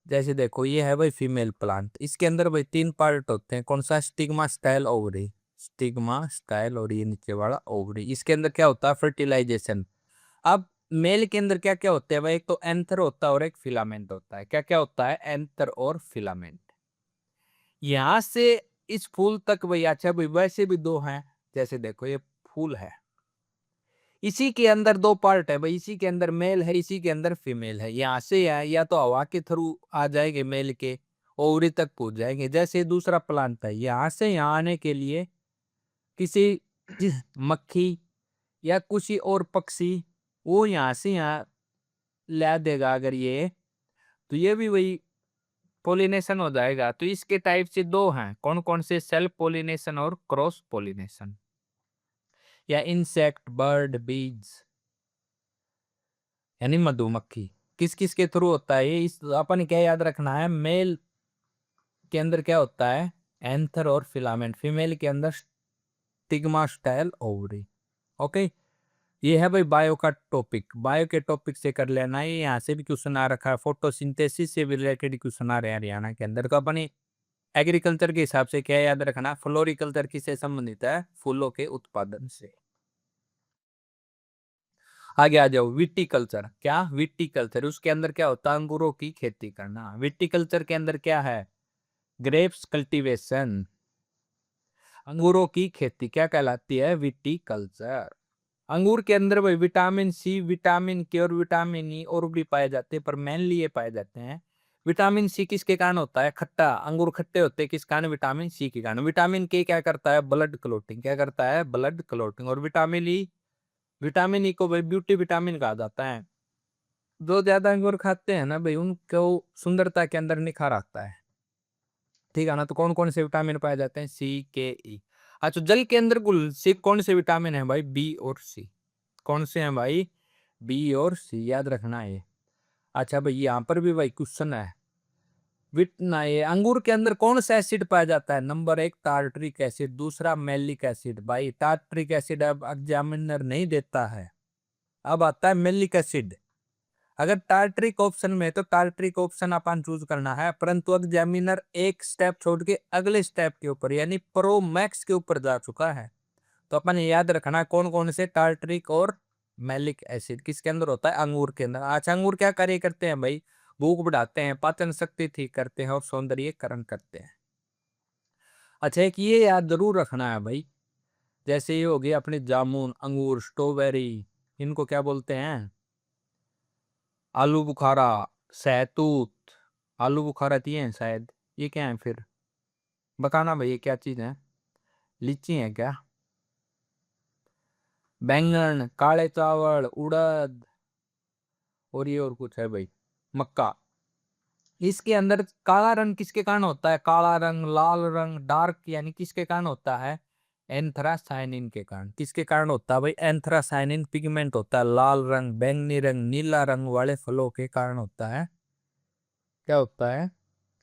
जैसे देखो, ये है भाई फीमेल प्लांट, इसके अंदर भाई 3 पार्ट होते हैं। कौन सा? Stigma, style, ovary. Stigma, style और ये नीचे वाला ओवरी। इसके अंदर क्या होता है? फर्टिलाइजेशन। अब मेल के अंदर क्या क्या होते हैं भाई? एक तो एंथर होता है और एक फिलामेंट होता है। क्या क्या होता है? एंथर और फिलामेंट। यहां से इस फूल तक भाई। अच्छा भाई, वैसे भी 2 हैं। जैसे देखो, ये फूल है, इसी के अंदर दो पार्ट है भाई, इसी के अंदर मेल है, इसी के अंदर फीमेल है। यहाँ से या तो हवा के थ्रू आ जाएंगे मेल के, ओवरी तक पहुंच जाएंगे। जैसे दूसरा प्लांट है, यहाँ से यहाँ आने के लिए किसी मक्खी या कुछ और पक्षी वो यहाँ से यहाँ ला देगा अगर ये, तो ये भी वही पोलिनेशन हो जाएगा। तो इसके टाइप से दो हैं, कौन कौन से? सेल्फ पोलिनेशन और क्रॉस पोलिनेशन, या इंसेक्ट, बर्ड, बीज यानी मधुमक्खी। किस किस के थ्रू होता है ये? इस अपन क्या याद रखना है, मेल के अंदर क्या होता है? एंथर और फिलामेंट। फीमेल के अंदर स्टिग्मा, स्टाइल, ओवरी। ओके, ये है भाई बायो का टॉपिक। बायो के टॉपिक से कर लेना है, यहाँ से भी क्वेश्चन आ रखा है, फोटोसिंथेसिस से भी रिलेटेड क्वेश्चन आ रहे हैं हरियाणा के अंदर। तो अपनी एग्रीकल्चर के हिसाब से क्या याद रखना, फ्लोरिकल्चर किससे संबंधित है? फूलों के उत्पादन से। आगे आ जाओ, विटीकल्चर। क्या? विटीकल्चर, उसके अंदर क्या होता है? अंगूरों की खेती करना। विटीकल्चर के अंदर क्या है? ग्रेप्स कल्टीवेशन, अंगूरों की खेती क्या कहलाती है? विटीकल्चर। अंगूर के अंदर भाई विटामिन सी, विटामिन के और विटामिन ई और भी पाए जाते हैं, पर मेनली ये पाए जाते हैं। विटामिन सी किसके कारण होता है? खट्टा, अंगूर खट्टे होते हैं किस कारण? विटामिन सी के कारण। विटामिन के क्या करता है? Blood clotting. क्या करता है? Blood clotting. और विटामिन ई, विटामिन ई को भाई ब्यूटी विटामिन कहा जाता है। जो ज्यादा अंगूर खाते हैं ना भाई, उनको सुंदरता के अंदर निखार आता है, ठीक है ना। तो कौन कौन से विटामिन पाए जाते हैं? सी, के, ई। अच्छा, जल के अंदर कुल से कौन से विटामिन है भाई? बी और सी। कौन से हैं भाई? बी और सी, याद रखना है। अच्छा भाई, यहाँ पर भी भाई क्वेश्चन है, विट ना, ये अंगूर के अंदर कौन सा एसिड पाया जाता है? नंबर 1 टार्टरिक एसिड, दूसरा मेलिक एसिड। भाई टार्टरिक एसिड अब एग्जामिनर नहीं देता है, अब आता है मेलिक एसिड। अगर टार्टरिक ऑप्शन में है तो टार्टरिक ऑप्शन अपन चूज करना है, परंतु एग्जामिनर एक स्टेप छोड़ के अगले स्टेप के ऊपर यानी प्रो मैक्स के ऊपर जा चुका है। तो अपन याद रखना है कौन कौन से टार्टरिक और मैलिक एसिड किसके अंदर होता है? अंगूर के अंदर। अच्छा, अंगूर क्या कार्य करते हैं भाई? भूख बढ़ाते हैं, पाचन शक्ति ठीक करते हैं और सौंदर्यीकरण करते हैं। अच्छा, एक ये याद जरूर रखना है भाई, जैसे ये हो गया अपने जामुन, अंगूर, स्ट्रॉबेरी, इनको क्या बोलते हैं? आलू बुखारा, सहतूत। आलू बुखारा दिए हैं शायद, ये क्या है फिर? बताना भाई, ये क्या चीज है? लीची है क्या? बैंगन, काले चावल, उड़द, और ये और कुछ है भाई, मक्का। इसके अंदर काला रंग किसके कारण होता है? काला रंग, लाल रंग, डार्क यानी किसके कारण होता है? एंथ्रासाइनिन के कारण। किसके कारण होता है भाई? एंथ्रासाइनिन पिगमेंट होता है, लाल रंग, बैंगनी रंग, नीला रंग वाले फलों के कारण होता है। क्या होता है?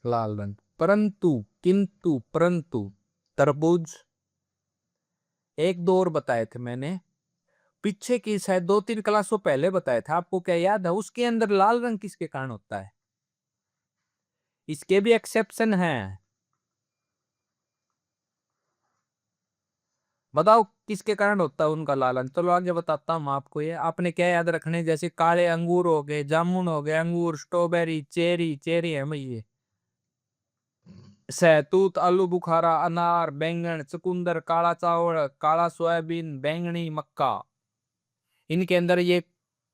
लाल रंग। परंतु, किंतु, परंतु तरबूज, एक दो और बताए थे मैंने पीछे की शायद 2-3 क्लासों पहले बताया था, आपको क्या याद है? उसके अंदर लाल रंग किसके कारण होता है? इसके भी एक्सेप्शन है, बताओ किसके कारण होता है उनका लालन? चलो आगे बताता हूँ आपको। ये आपने क्या याद रखने, जैसे काले अंगूर हो गए, जामुन हो गए, अंगूर, स्ट्रॉबेरी, चेरी, चेरी है भाई ये, सहतूत, आलू बुखारा, अनार, बैंगन, चुकंदर, काला चावल, काला सोयाबीन, बैंगनी, मक्का। इनके अंदर ये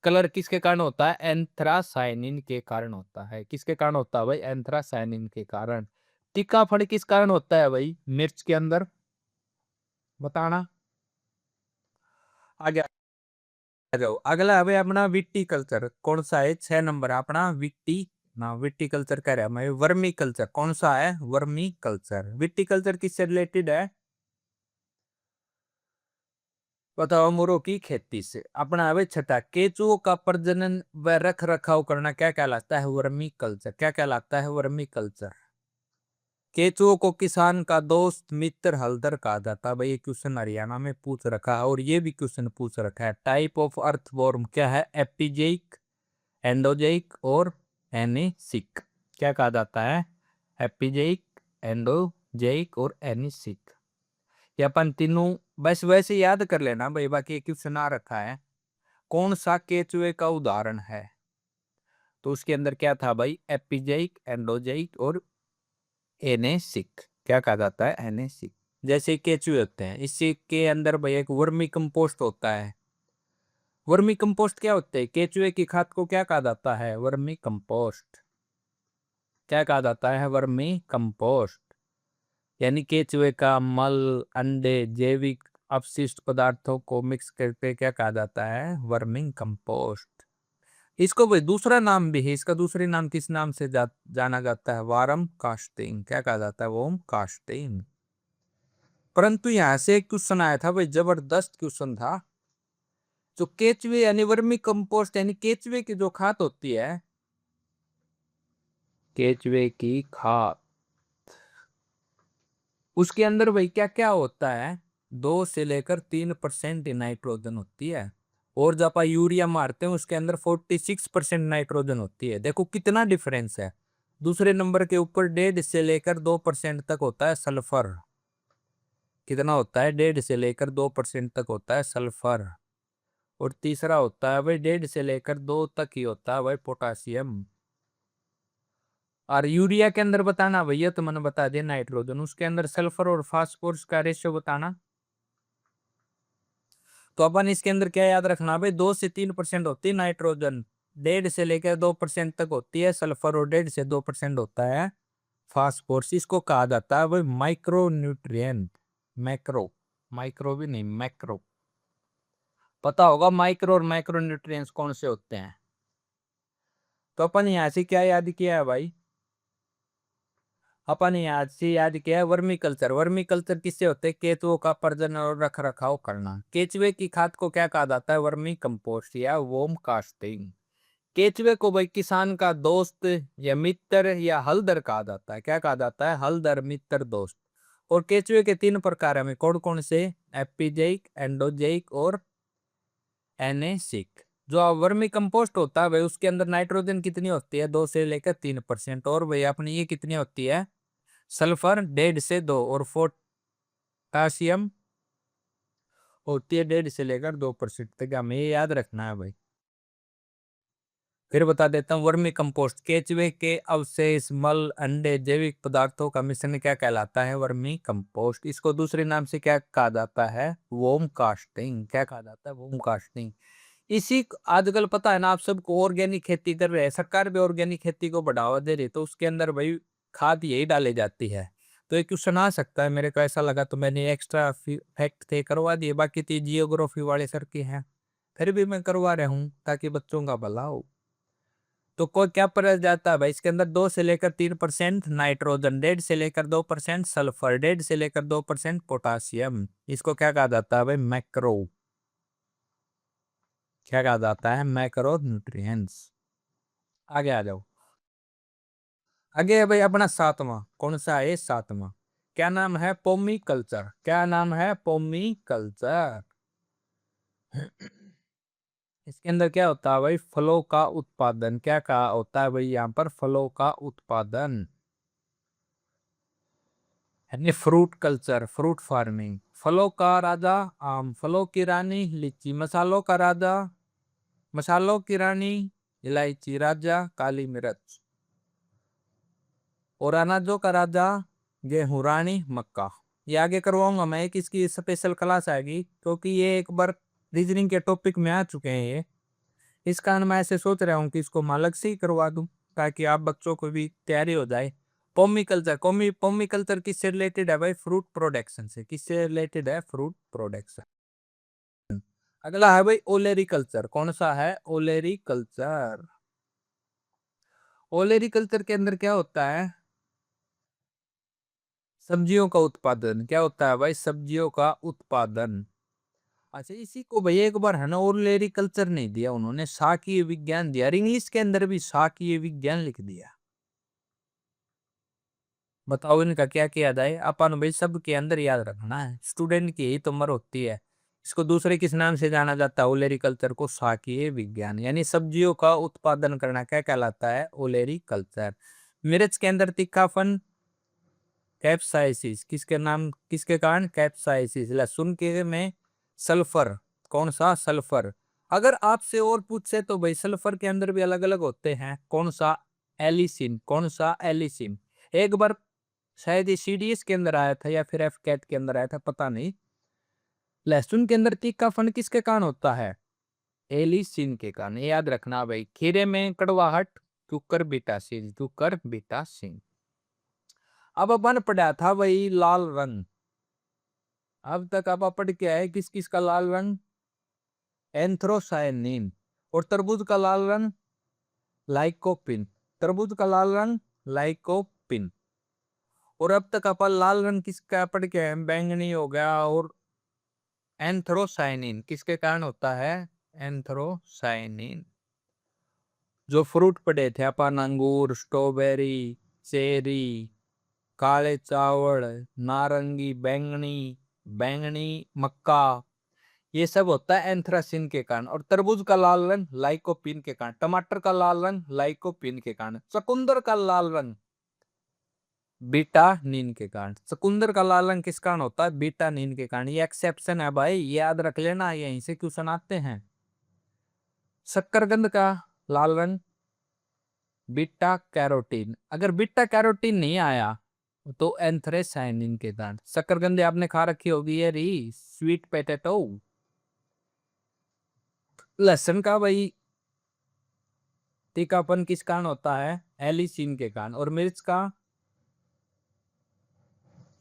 कलर किसके कारण होता है? एंथ्रासाइनिन के कारण होता है। किसके कारण होता है भाई? एंथ्रासाइनिन के कारण। तीखा फल किस कारण होता है भाई? मिर्च के अंदर, बताना। आगे आ जाओ, अगला है भाई अपना विट्टी कल्चर। कौन सा है? 6 नंबर है अपना विट्टी ना। विट्टी कल्चर कह रहा है वर्मी कल्चर। कौन सा है? Vermiculture. विट्टी कल्चर किससे रिलेटेड है? बताओ, अंगूरों की खेती से। अपना है भाई छठा, केचुओं का प्रजनन व रख रखाव करना क्या कहलाता है? Vermi culture. क्या कहलाता है? Vermi culture. केचुओं को किसान का दोस्त, मित्र, हलदर कहा जाता है। भाई ये क्वेश्चन हरियाणा में पूछ रखा है, और ये भी क्वेश्चन पूछ रखा है। टाइप ऑफ अर्थवॉर्म क्या है? एपिजेइक, एंडोजेइक और एनिसिक। क्या कहा जाता है? एपिजेइक, एंडोजेइक और एनिसिक। ये अपन तीनों बस वैसे याद कर लेना भाई, बाकी क्वेश्चन आ रखा है। कौन सा केचुए का उदाहरण है? तो उसके अंदर क्या था भाई? एपिजेइक, एंडोजेइक और एनेसिक। क्या कहा जाता है? एनेसिक। जैसे केचुए होते हैं, इसी के अंदर भाई एक वर्मी कंपोस्ट होता है, वर्मी कंपोस्ट क्या होते हैं? केचुए की खाद को क्या कहा जाता है? Vermi compost. क्या कहा जाता है? Vermi compost. यानी केचुए का मल, अंडे, जैविक अपशिष्ट पदार्थों को मिक्स करके क्या कहा जाता है? Worming compost. इसको भाई दूसरा नाम भी है, इसका दूसरी नाम किस नाम से जाना जाता है? Warm casting. क्या कहा जाता है? वोम कास्टिंग। परंतु यहां से एक क्वेश्चन आया था भाई, जबरदस्त क्वेश्चन था। जो केचुए यानी वर्मी कंपोस्ट यानी केचुए की जो खाद होती है, केचुए की खाद, उसके अंदर भाई क्या क्या होता है? 2 से लेकर 3% नाइट्रोजन होती है। और जब आप यूरिया मारते हैं उसके अंदर 46% नाइट्रोजन होती है। देखो कितना डिफरेंस है। दूसरे नंबर के ऊपर 1.5 से लेकर 2% तक होता है सल्फर। कितना होता है? 1.5 से लेकर 2% तक होता है सल्फर। और तीसरा होता है भाई 1.5 से लेकर 2 तक ही होता है भाई पोटासियम। और यूरिया के अंदर बताना भैया, तो मैंने बता दिया नाइट्रोजन। उसके अंदर सल्फर और फास्फोरस का रेशियो बताना। तो अपन इसके अंदर क्या याद रखना भाई, 2 से 3% होती है नाइट्रोजन, 1.5 से लेकर 2% तक होती है सल्फर, और 1.5 से 2% होता है फास्फोरस। इसको कहा जाता है भाई माइक्रो न्यूट्रिएंट। मैक्रो, माइक्रो भी नहीं, मैक्रो। पता होगा माइक्रो और माइक्रो न्यूट्रिएंट्स कौन से होते हैं। तो अपन यहाँ से क्या याद किया है भाई? अपन यहाँ से याद किया है वर्मी कल्चर। वर्मी कल्चर किससे होते हैं? केचुओं का प्रजनन और रख रखाव करना। केचुए की खाद को क्या कहा जाता है? वर्मी कंपोस्ट या वोम कास्टिंग। केचुए को भाई किसान का दोस्त या मित्र या हलदर कहा जाता है। क्या कहा जाता है? हलदर, मित्र, दोस्त। और केचुए के 3 प्रकार है, कौन कौन से? एपिजेइक, एंडोजेइक और एनेसिक। जो वर्मी कंपोस्ट होता है भाई उसके अंदर नाइट्रोजन कितनी होती है? 2 से लेकर 3%। और भाई अपनी ये कितनी होती है? सल्फर 1.5 से 2, और पोटासियम होती है 1.5 से लेकर 2% तक। हमें ये याद रखना है भाई। फिर बता देता हूँ, वर्मी कंपोस्ट केचुए के अवशेष, मल, अंडे, जैविक पदार्थों का मिश्रण क्या कहलाता है? Vermi compost. इसको दूसरे नाम से क्या कहा जाता है? वोम कास्टिंग। क्या कहा जाता है? वोम कास्टिंग। आजकल पता है ना आप सबको, ऑर्गेनिक खेती कर रहे हैं, सरकार भी ऑर्गेनिक खेती को बढ़ावा दे रही है, तो उसके अंदर भाई खाद यही डाली जाती है। तो एक क्वेश्चन आ सकता है, मेरे को ऐसा लगा तो मैंने एक्स्ट्रा फैक्ट थे करवा दिए, बाकी तो जियोग्राफी वाले सर के हैं, फिर भी मैं करवा रहा हूँ ताकि बच्चों का भला हो। तो कोई क्या पढ़ा जाता है भाई इसके अंदर? 2 से लेकर 3% नाइट्रोजन, 1.5 से लेकर 2% सल्फर, 1.5 से लेकर 2% पोटासियम। इसको क्या कहा जाता है भाई? मैक्रो। क्या कहा जाता है? Macro nutrients. आगे आ जाओ। आगे है भाई अपना सातवां, कौन सा है? सातवां। क्या नाम है? पोमी कल्चर। क्या नाम है? पोमी कल्चर। इसके अंदर क्या होता है भाई? फलों का उत्पादन। क्या कहा होता है भाई यहाँ पर? फलों का उत्पादन, यानी फ्रूट कल्चर, फ्रूट फार्मिंग। फलों का राजा आम, फलों की रानी लीची, मसालों का राजा, मसालों की रानी इलायची, राजा काली मिर्च, और अनाजों का राजा गेहूं, रानी मक्का। ये आगे करवाऊंगा मैं, एक इसकी स्पेशल क्लास आएगी, क्योंकि ये एक बार रीजनिंग के टॉपिक में आ चुके हैं ये। इस कारण मैं ऐसे सोच रहा हूँ कि इसको मैं अलग से ही करवा दूं, ताकि आप बच्चों को भी तैयारी हो जाए। पोमी कल्चर, पोमी कल्चर किससे रिलेटेड है भाई? फ्रूट प्रोडक्शन से। किससे रिलेटेड है? Fruit production. अगला है भाई ओलेरी कल्चर। कौन सा है? ओलेरी कल्चर। ओलेरी कल्चर के अंदर क्या होता है? सब्जियों का उत्पादन। क्या होता है भाई? सब्जियों का उत्पादन। अच्छा, इसी को भैया एक बार है ना ओलेरी कल्चर नहीं दिया उन्होंने, साकीय विज्ञान दिया। इंग्लिश के अंदर भी साकीय विज्ञान लिख दिया। बताओ इनका क्या किया जाए? अपन भाई सबके अंदर याद रखना है, स्टूडेंट की यही तो उम्र होती है। इसको दूसरे किस नाम से जाना जाता है? ओलेरी कल्चर को साकीय विज्ञान, यानी सब्जियों का उत्पादन करना क्या कहलाता है? ओलेरी कल्चर। मिर्च के अंदर तीखापन, कैप्साइसिस। किसके नाम, किसके कारण? कैप्साइसिस। लहसुन के में सल्फर। कौन सा? सल्फर। अगर आपसे और पूछे तो भाई सल्फर के अंदर भी अलग अलग होते हैं, कौन सा? एलिसिन। कौन सा? एलिसिन। एक बार शायद ये सीडीएस के अंदर आया था या फिर एफ कैट के अंदर आया था, पता नहीं। लहसुन के अंदर तीखापन किसके कारण होता है? एलिसिन के कारण, याद रखना भाई। खीरे में कड़वाहट, कुकर बीटासीन, कुकर बीटासीन। अब अपन पढ़ा था भाई लाल रंग। अब तक आप पढ़ के आए किस किस का लाल रंग? एंथ्रोसायनिन। और तरबूज का लाल रंग लाइकोपिन। तरबूज का लाल रंग लाइकोपिन। और अब तक अपन लाल रंग किसका पढ़ के आए? बैंगनी हो गया। और एंथ्रोसायनिन किसके कारण होता है? एंथ्रोसायनिन। जो फ्रूट पढ़े थे अपन, अंगूर, स्ट्रॉबेरी, चेरी, काले चावल, नारंगी, बैंगनी, बैंगनी मक्का, ये सब होता है एंथ्रासिन के कारण। और तरबूज का लाल रंग लाइकोपिन के कारण। टमाटर का लाल रंग लाइकोपिन के कारण। चुकंदर का लाल रंग बीटानिन के कारण। चुकंदर का लाल रंग किस कारण होता है? बीटानिन के कारण। ये एक्सेप्शन है भाई, याद रख लेना, यहीं से क्वेश्चन आते हैं। शकरकंद का लाल रंग बीटा कैरोटीन। अगर बीटा कैरोटीन नहीं आया तो एंथ्रेसाइनिन के कारण। शकरकंद आपने खा रखी होगी ये री, स्वीट पोटैटो। लहसुन का भाई तीखापन किस कारण होता है? एलिसिन के कारण। और मिर्च का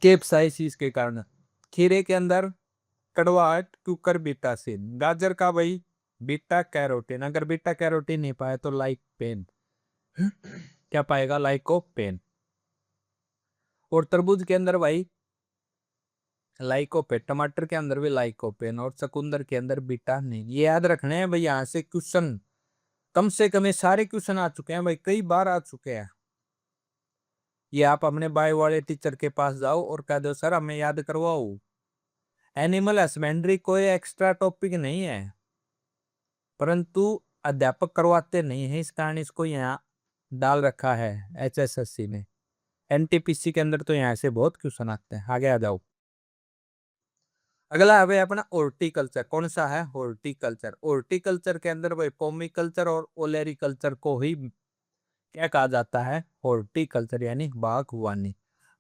कैप्साइसिस के कारण। खीरे के अंदर कड़वाहट, कुकर बीटासिन। गाजर का भाई बीटा कैरोटीन। अगर बीटा कैरोटीन नहीं पाए तो लाइकोपेन। क्या पाएगा? लाइकोपेन। और तरबूज के अंदर भाई लाइकोपेन। टमाटर के अंदर भी लाइकोपेन। और चुकंदर के अंदर बीटानिन। ये याद रखने हैं भाई, यहाँ से क्वेश्चन कम से कम ये सारे क्वेश्चन आ चुके हैं भाई, कई बार आ चुके हैं। ये आप अपने बायो वाले टीचर के पास जाओ और कह दो सर हमें याद करवाओ। एनिमल हस्बेंड्री कोई एक्स्ट्रा टॉपिक नहीं है, परंतु अध्यापक करवाते नहीं है, इस कारण इसको यहाँ डाल रखा है एचएसएससी ने। एनटीपीसी के अंदर तो यहाँ से बहुत क्वेश्चन आते हैं। आगे आ जाओ। अगला है भाई अपना हॉर्टिकल्चर। कौन सा है? हॉर्टिकल्चर। हॉर्टिकल्चर के अंदर भाई पोमिकल्चर और ओलेरिकल्चर को ही क्या कहा जाता है? हॉर्टिकल्चर यानी बागवानी।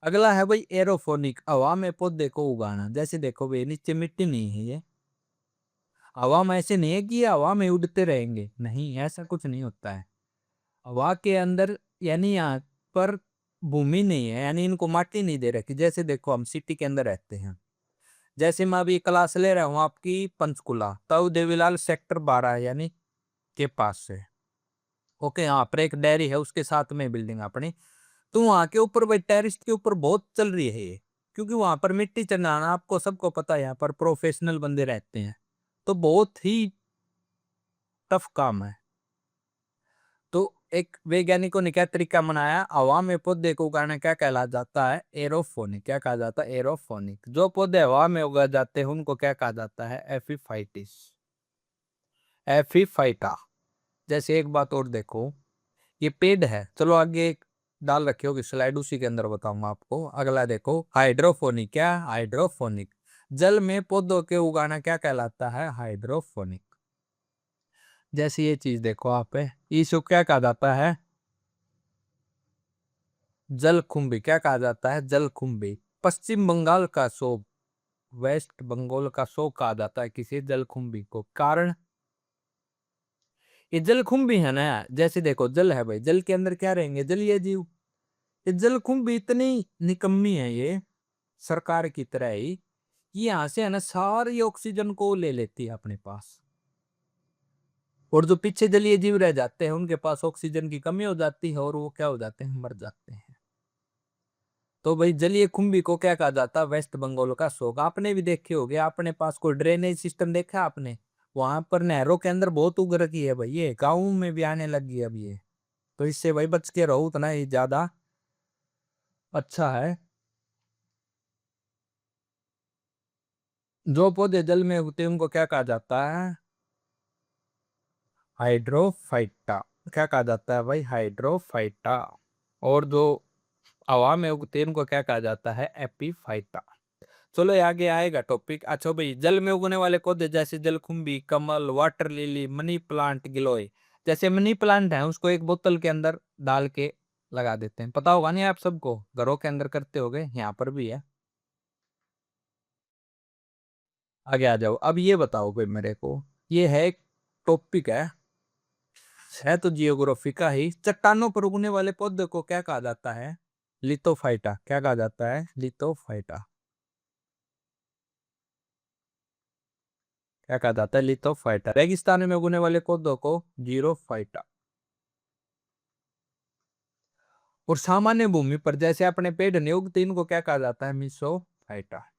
अगला है भाई एरोफोनिक, हवा में पौधे को उगाना। जैसे देखो भाई नीचे मिट्टी नहीं है, ये हवा में ऐसे नहीं है कि ये हवा में उड़ते रहेंगे, नहीं, ऐसा कुछ नहीं होता है। हवा के अंदर यानी यहाँ पर भूमि नहीं है, यानी इनको माटी नहीं दे रखी। जैसे देखो हम सिटी के अंदर रहते हैं, जैसे मैं अभी क्लास ले रहा हूँ आपकी पंचकुला, तब देवीलाल सेक्टर 12 यानी के पास से। ओके, यहाँ पर एक डेयरी है, उसके साथ में बिल्डिंग अपनी। तो वहां के ऊपर भाई टेरिस के ऊपर बहुत चल रही है ये, क्योंकि वहां पर मिट्टी चढ़ाना आपको सबको पता है, यहाँ पर प्रोफेशनल बंदे रहते हैं, तो बहुत ही टफ काम है। तो एक वैज्ञानिकों ने क्या तरीका बनाया, हवा में पौधे को उगाना, क्या कहला जाता है? एरोफोनिक। क्या कहा जाता है? एरोफोनिक। जो पौधे हवा में उगा जाते हैं उनको क्या कहा जाता है? एफिफाइटिस, एफिफाइटा। जैसे एक बात और देखो, ये पेड़ है, चलो आगे एक डाल रखे होगी स्लाइड, उसी के अंदर बताऊंगा आपको। अगला देखो हाइड्रोफोनिक। क्या? हाइड्रोफोनिक। जल में पौधों के उगाना क्या कहलाता है? हाइड्रोफोनिक। जैसे ये चीज देखो आप, इसको क्या कहा जाता है? जलकुंभी। क्या कहा जाता है? जलकुंभी। पश्चिम बंगाल का शोभ, वेस्ट बंगाल का शो कहा जाता है किसी जलकुंभी को। कारण ये जलकुंभी है ना, जैसे देखो जल है भाई, जल के अंदर क्या रहेंगे? जलीय जीव। ये जलकुंभी इतनी निकम्मी है ये, सरकार की तरह ही, ये यहाँ से है ना सारी ऑक्सीजन को ले लेती है अपने पास। और जो पीछे जलीय जीव रह जाते हैं उनके पास ऑक्सीजन की कमी हो जाती है और वो क्या हो जाते हैं? मर जाते हैं। तो भाई जलीय कुंभी को क्या कहा जाता है? वेस्ट बंगाल का शोक। आपने भी देखे होंगे, अपने पास कोई ड्रेनेज सिस्टम देखा आपने? वहां पर नहरों के अंदर बहुत उग रखी है भाई, ये गाँव में भी आने लगी है अब ये। तो इससे भाई बच के रहो, उतना ही ज्यादा अच्छा है। जो पौधे जल में उगते हैं उनको क्या कहा जाता है? हाइड्रोफाइटा। क्या कहा जाता है भाई? हाइड्रोफाइटा। और जो हवा में उगते हैं उनको क्या कहा जाता है? एपीफाइटा। चलो ये आगे आएगा टॉपिक। अच्छा भाई, जल में उगने वाले पौधे जैसे जलकुंभी, कमल, वाटर लिली, मनी प्लांट, गिलोय। जैसे मनी प्लांट है उसको एक बोतल के अंदर डाल के लगा देते हैं, पता होगा नहीं आप सबको, घरों के अंदर करते होगे, यहाँ पर भी है। आगे आ जाओ। अब ये बताओ भाई मेरे को, ये है टॉपिक है तो जियोग्राफी का ही। चट्टानों पर उगने वाले पौधे को क्या कहा जाता है? लिथोफाइटा। क्या कहा जाता है? लिथोफाइटा। क्या कहा जाता है? लिथोफाइटा। रेगिस्तान में उगने वाले पौधों को जीरोफाइटा। और सामान्य भूमि पर जैसे अपने पेड़ नहीं उगते, इनको क्या कहा जाता है? मिसोफाइटा।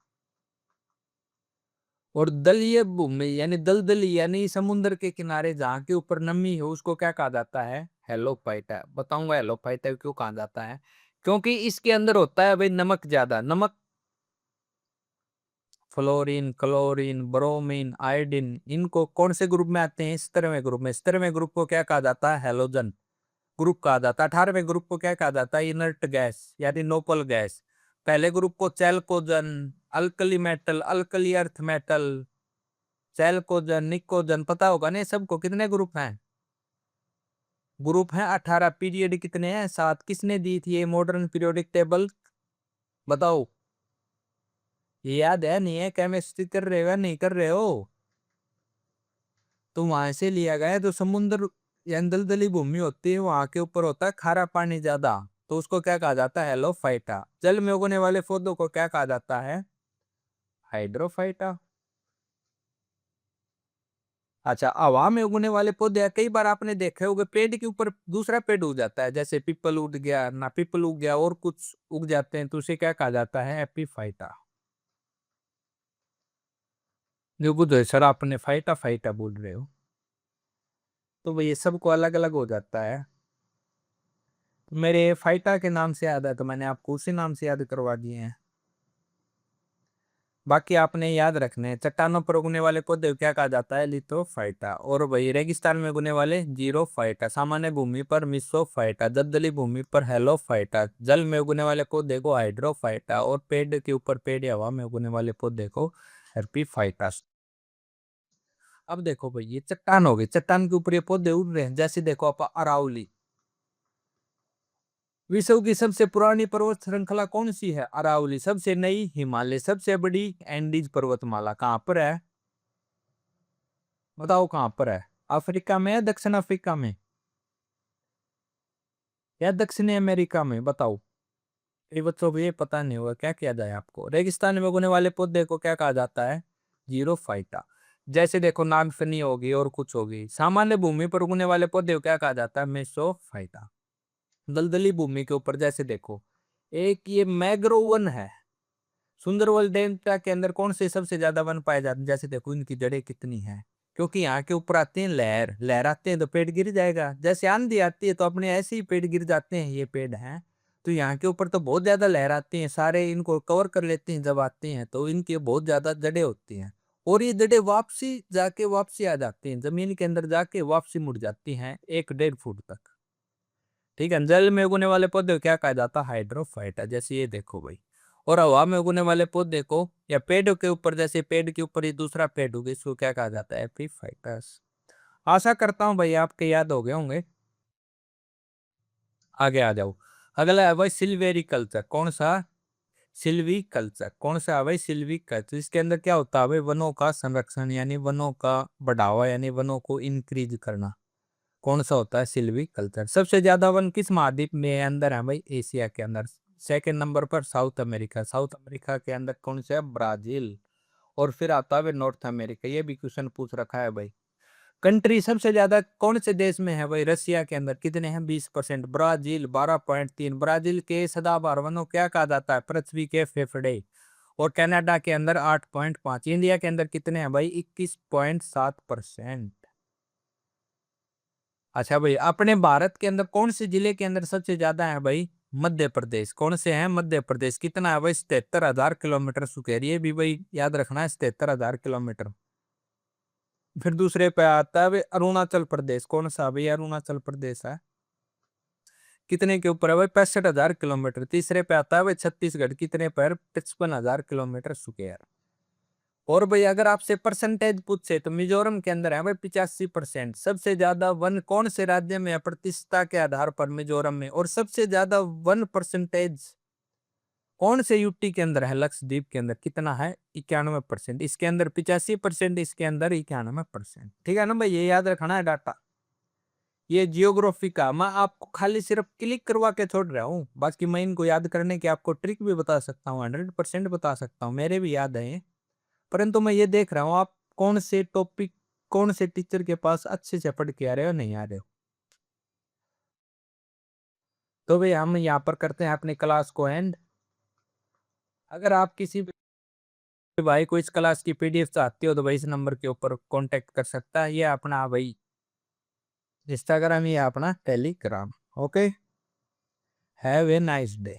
और दलीय भूमि यानी दलदली यानी समुद्र के किनारे जहां के ऊपर नमी हो, उसको क्या कहा जाता है? हेलोफाइटा। बताऊंगा हेलोफाइटा क्यों कहा जाता है। क्योंकि इसके अंदर होता है भाई नमक ज्यादा। नमक, फ्लोरीन, क्लोरीन, ब्रोमीन, आयोडीन, इनको कौन से ग्रुप में आते हैं? 17वें ग्रुप में। 17वें ग्रुप को क्या कहा जाता है? हेलोजन ग्रुप कहा जाता है। 18वें ग्रुप को क्या कहा जाता है? इनर्ट गैस यानी नोबल गैस। पहले ग्रुप को chalcogen, alkali metal, alkali earth metal, chalcogen, pnictogen, पता होगा ना सबको। कितने ग्रुप हैं? ग्रुप हैं 18। पीरियड कितने हैं? 7। किसने दी थी ये मॉडर्न पीरियोडिक टेबल? बताओ। ये याद है नहीं है? केमिस्ट्री कर रहे हो या नहीं कर रहे हो? तो वहां से लिया गया है। तो समुद्र या दलदली भूमि होती है, वहां के ऊपर होता है खारा पानी ज्यादा, तो उसको क्या कहा जाता है? हेलोफाइटा। जल में उगने वाले पौधों को क्या कहा जाता है? हाइड्रोफाइटा। अच्छा, हवा में उगने वाले पौधे हैं, कई बार आपने देखे होंगे पेड़ के ऊपर दूसरा पेड़ उग जाता है, जैसे पीपल उग गया ना, पीपल उग गया और कुछ उग जाते हैं, तो उसे क्या कहा जाता है? एपीफाइटा। जो बुझो सर, आपने फाइटा फाइटा बोल रहे हो, तो भाई ये सबको अलग अलग हो जाता है। मेरे फाइटा के नाम से याद है तो मैंने आपको उसी नाम से याद करवा दिए हैं। बाकी आपने याद रखने हैं। चट्टानों पर उगने वाले पौधे को क्या कहा जाता है? लिथोफाइटा। और वही रेगिस्तान में उगने वाले जीरोफाइटा। सामान्य भूमि पर मिसोफाइटा। दलदली भूमि पर हेलोफाइटा। जल में उगने वाले पौधे को हाइड्रोफाइटा। और पेड़ के ऊपर, पेड़ या हवा में उगने वाले पौधे को एर्पीफाइटा। अब देखो भाई, ये चट्टान हो गई, चट्टान के ऊपर ये पौधे उग रहे हैं। जैसे देखो आप अरावली। विश्व की सबसे पुरानी पर्वत श्रृंखला कौन सी है? अरावली। सबसे नई हिमालय। सबसे बड़ी एंडीज पर्वतमाला कहाँ पर है? बताओ कहाँ पर है? अफ्रीका में, दक्षिण अफ्रीका में, या दक्षिणी अमेरिका में? बताओ। ये बच्चों को ये पता नहीं होगा, क्या किया जाए आपको। रेगिस्तान में उगने वाले पौधे को क्या कहा जाता है? जीरोफाइटा। जैसे देखो नागफनी होगी और कुछ होगी। सामान्य भूमि पर उगने वाले पौधे को क्या कहा जाता है? मेसोफाइटा। दलदली भूमि के ऊपर जैसे देखो, एक ये मैग्रोव वन है। सुंदरबन डेल्टा के अंदर कौन से सबसे ज्यादा वन पाए जाते हैं? जैसे देखो इनकी जड़ें कितनी हैं, क्योंकि यहाँ के ऊपर आते हैं लहर, लहर आते हैं तो पेड़ गिर जाएगा। जैसे आंधी आती है तो अपने ऐसे ही पेड़ गिर जाते हैं, ये पेड़ हैं। तो यहाँ के ऊपर तो बहुत ज्यादा लहर आती है, सारे इनको कवर कर लेते हैं जब आते हैं, तो इनकी बहुत ज्यादा जड़ें होती हैं। और ये जड़ें वापसी जाके वापसी आ जाती हैं, जमीन के अंदर जाके वापसी मुड़ जाती हैं 1-1.5 फुट तक। ठीक है। जल में उगने वाले पौधे को क्या कहा जाता है? हाइड्रोफाइटा। जैसे ये देखो भाई। और हवा में उगने वाले पौधे को, या पेड़ के ऊपर, जैसे पेड़ के ऊपर ये दूसरा पेड़ उगे, इसको क्या कहा जाता है? एपीफाइटस। आशा करता हूँ भाई आपके याद हो गए होंगे। आगे आ जाओ। अगला है भाई सिल्वेरी कल्चर। कौन सा? सिल्वी कल्चर। कौन सा है भाई? सिल्वी कल्चर। इसके अंदर क्या होता है भाई? वनों का संरक्षण यानी वनों का बढ़ावा, यानी वनों को इंक्रीज करना। कौन सा होता है? सिल्वी कल्चर। सबसे ज्यादा वन किस महाद्वीप में अंदर है भाई? एशिया के अंदर। सेकंड नंबर पर साउथ अमेरिका। साउथ अमेरिका के अंदर कौन सा है? ब्राजील। और फिर आता है नॉर्थ अमेरिका। ये भी क्वेश्चन पूछ रखा है भाई। कंट्री सबसे ज्यादा कौन से देश में है भाई? रशिया के अंदर। कितने हैं? 20%। ब्राजील 12.3। ब्राजील के सदाबहार वनों क्या कहा जाता है? पृथ्वी के फेफड़े। और कनाडा के अंदर 8.5। इंडिया के अंदर कितने हैं भाई? 21.7%। अच्छा भाई, अपने भारत के अंदर कौन से जिले के अंदर सबसे ज्यादा है भाई? मध्य प्रदेश। कौन से हैं? मध्य प्रदेश। कितना है भाई? 77,000 किलोमीटर स्क्वायर। ये भी भाई याद रखना है, 77,000 किलोमीटर। फिर दूसरे पे आता है भाई अरुणाचल प्रदेश। कौन सा भाई? अरुणाचल प्रदेश है। कितने के ऊपर है भाई? 65,000 किलोमीटर। तीसरे पे आता है भाई छत्तीसगढ़। कितने पर? 55,000 किलोमीटर स्क्वायर। और भाई अगर आपसे परसेंटेज पूछे तो मिजोरम के अंदर है भाई 85%। सबसे ज्यादा वन कौन से राज्य में है प्रतिशतता के आधार पर? मिजोरम में। और सबसे ज्यादा वन परसेंटेज कौन से यूटी के अंदर है, लक्षद्वीप के अंदर कितना है, 91%, इसके अंदर 85%, इसके अंदर 91%। ठीक है ना भाई, ये याद रखना है डाटा। ये जियोग्राफी का मैं आपको खाली सिर्फ क्लिक करवा के छोड़ रहा हूँ, बाकी मैं इनको याद करने की आपको ट्रिक भी बता सकता हूँ, 100% बता सकता हूँ, मेरे भी याद है। परंतु मैं ये देख रहा हूँ आप कौन से टॉपिक, कौन से टीचर के पास अच्छे से पढ़ के आ रहे हो, नहीं आ रहे हो। तो भाई हम यहाँ पर करते हैं अपनी क्लास को एंड। अगर आप किसी भी भाई को इस क्लास की पीडीएफ चाहते हो तो भाई इस नंबर के ऊपर कांटेक्ट कर सकता है। ये अपना भाई इंस्टाग्राम, ये अपना Telegram. Okay, have a nice day.